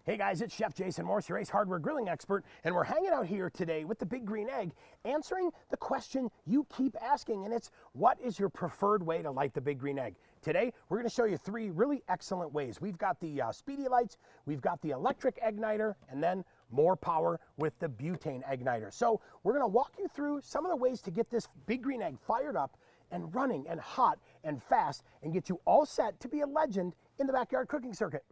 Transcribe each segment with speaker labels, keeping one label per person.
Speaker 1: Hey guys, it's Chef Jason Morse, your Ace Hardware grilling expert, and we're hanging out here today with the Big Green Egg, answering the question you keep asking, and it's, what is your preferred way to light the Big Green Egg? Today, we're going to show you three really excellent ways. We've got the SpeediLights, we've got the electric EGGniter, and then more power with the butane EGGniter. So we're going to walk you through some of the ways to get this Big Green Egg fired up and running and hot and fast and get you all set to be a legend in the backyard cooking circuit.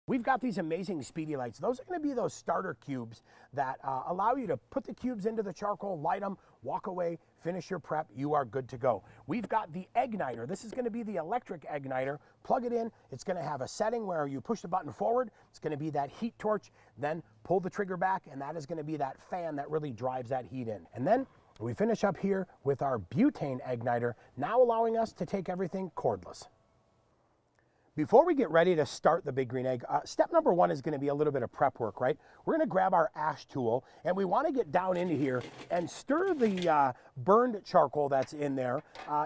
Speaker 1: We've got these amazing SpeediLights. Those are going to be those starter cubes that allow you to put the cubes into the charcoal, light them, walk away, finish your prep, you are good to go. We've got the EGGniter. This is going to be the electric EGGniter. Plug it in. It's going to have a setting where you push the button forward. It's going to be that heat torch, then pull the trigger back, and that is going to be that fan that really drives that heat in. And then we finish up here with our butane EGGniter, now allowing us to take everything cordless. Before we get ready to start the Big Green Egg, step number one is going to be a little bit of prep work, right? We're going to grab our ash tool, and we want to get down into here and stir the burned charcoal that's in there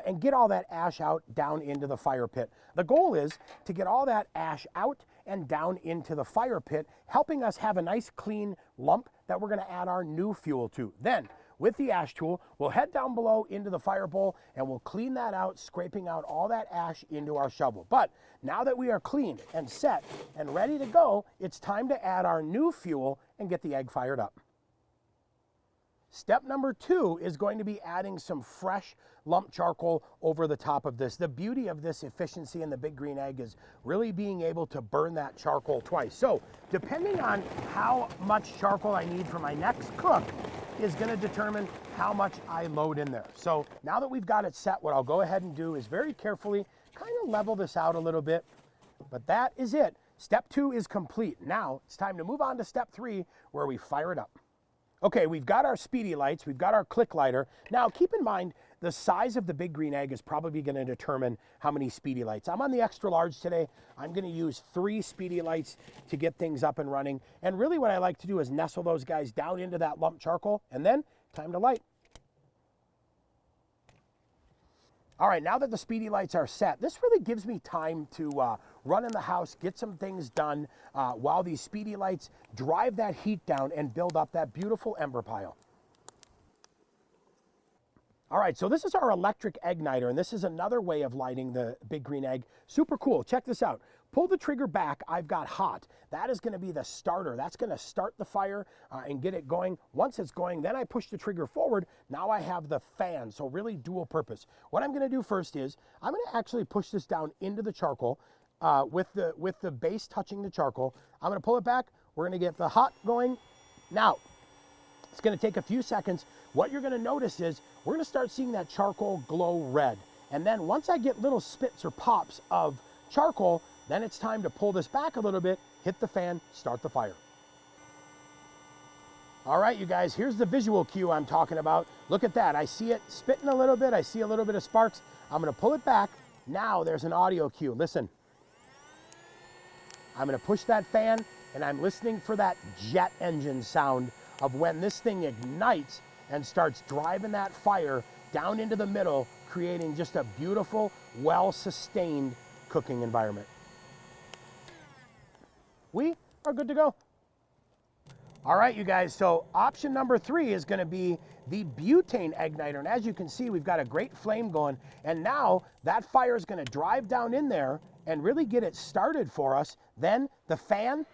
Speaker 1: and get all that ash out down into the fire pit. The goal is to get all that ash out and down into the fire pit, helping us have a nice clean lump that we're going to add our new fuel to. Then, with the ash tool, we'll head down below into the fire bowl and we'll clean that out, scraping out all that ash into our shovel. But now that we are clean and set and ready to go, it's time to add our new fuel and get the egg fired up. Step number two is going to be adding some fresh lump charcoal over the top of this. The beauty of this efficiency in the Big Green Egg is really being able to burn that charcoal twice. So depending on how much charcoal I need for my next cook is going to determine how much I load in there. So now that we've got it set, what I'll go ahead and do is very carefully kind of level this out a little bit, but that is it. Step two is complete. Now it's time to move on to step three, where we fire it up. Okay, we've got our SpeediLights, we've got our click lighter. Now keep in mind, the size of the Big Green Egg is probably going to determine how many SpeediLights. I'm on the extra large today. I'm going to use 3 SpeediLights to get things up and running. And really what I like to do is nestle those guys down into that lump charcoal, and then time to light. All right, now that the SpeediLights are set, this really gives me time to run in the house, get some things done while these SpeediLights drive that heat down and build up that beautiful ember pile. All right, so this is our electric EGGniter, and this is another way of lighting the Big Green Egg. Super cool. Check this out. Pull the trigger back. I've got hot. That is going to be the starter. That's going to start the fire and get it going. Once it's going, then I push the trigger forward. Now I have the fan, so really dual purpose. What I'm going to do first is I'm going to actually push this down into the charcoal with the base touching the charcoal. I'm going to pull it back. We're going to get the hot going. Now, it's going to take a few seconds. What you're going to notice is we're going to start seeing that charcoal glow red. And then once I get little spits or pops of charcoal, then it's time to pull this back a little bit, hit the fan, start the fire. All right, you guys, here's the visual cue I'm talking about. Look at that. I see it spitting a little bit. I see a little bit of sparks. I'm going to pull it back. Now there's an audio cue. Listen. I'm going to push that fan, and I'm listening for that jet engine sound of when this thing ignites and starts driving that fire down into the middle, creating just a beautiful, well-sustained cooking environment. We are good to go. All right, you guys, so option number 3 is going to be the butane EGGniter. And as you can see, we've got a great flame going. And now that fire is going to drive down in there and really get it started for us. Then the fan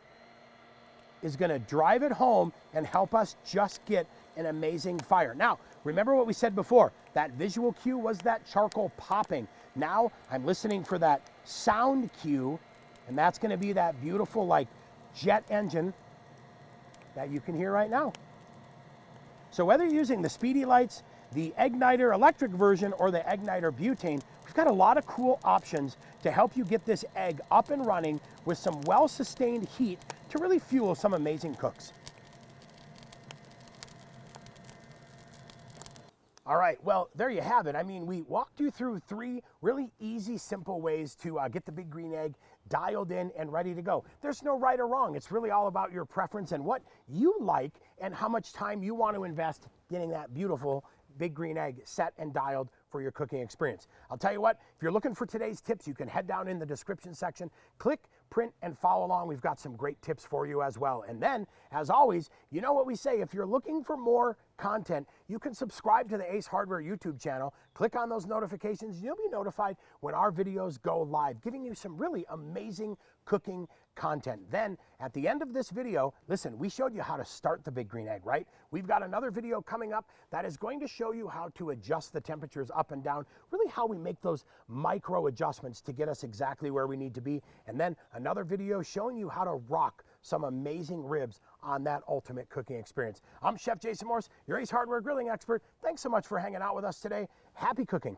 Speaker 1: is going to drive it home and help us just get an amazing fire. Now, remember what we said before, that visual cue was that charcoal popping. Now I'm listening for that sound cue, and that's going to be that beautiful like jet engine that you can hear right now. So whether you're using the SpeediLights, the EGGniter electric version, or the EGGniter butane, we've got a lot of cool options to help you get this egg up and running with some well-sustained heat to really fuel some amazing cooks. All right, well, there you have it. I mean, we walked you through 3 really easy, simple ways to get the Big Green Egg dialed in and ready to go. There's no right or wrong. It's really all about your preference and what you like and how much time you want to invest getting that beautiful Big Green Egg set and dialed for your cooking experience. I'll tell you what, if you're looking for today's tips, you can head down in the description section, click print and follow along. We've got some great tips for you as well. And then, as always, you know what we say, if you're looking for more content, you can subscribe to the Ace Hardware YouTube channel, click on those notifications, and you'll be notified when our videos go live, giving you some really amazing cooking content. Then, at the end of this video, listen, we showed you how to start the Big Green Egg, right? We've got another video coming up that is going to show you how to adjust the temperatures up and down, really how we make those micro adjustments to get us exactly where we need to be. And then another video showing you how to rock some amazing ribs on that ultimate cooking experience. I'm Chef Jason Morse, your Ace Hardware grilling expert. Thanks so much for hanging out with us today. Happy cooking.